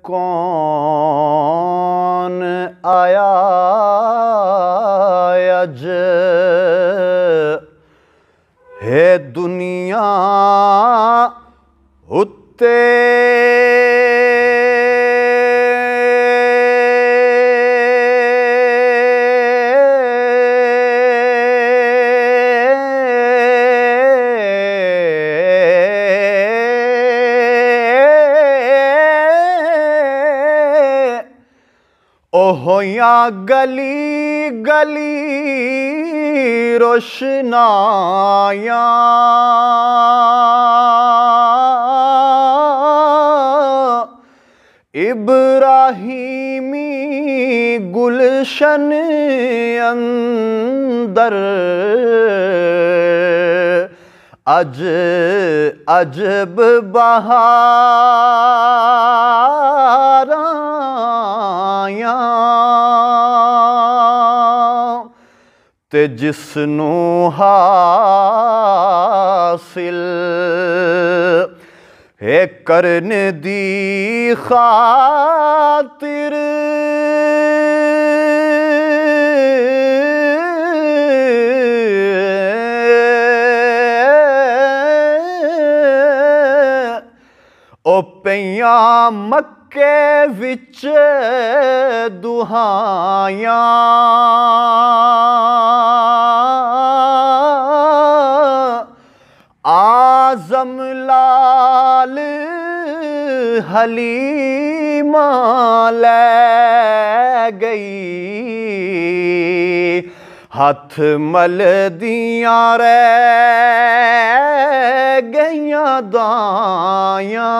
کون آیا اج ہے دنیا اتے ہویا گلی گلی روشنایاں ابراہیمی گلشن اندر اج عجب بہار تے جس نو حاصل ہے کرن دی خاطر او پیاں مکے وچ دہائیاں آزم لال حلیمہ لے گئی ہاتھ مل دیاں رہ گئیاں دایاں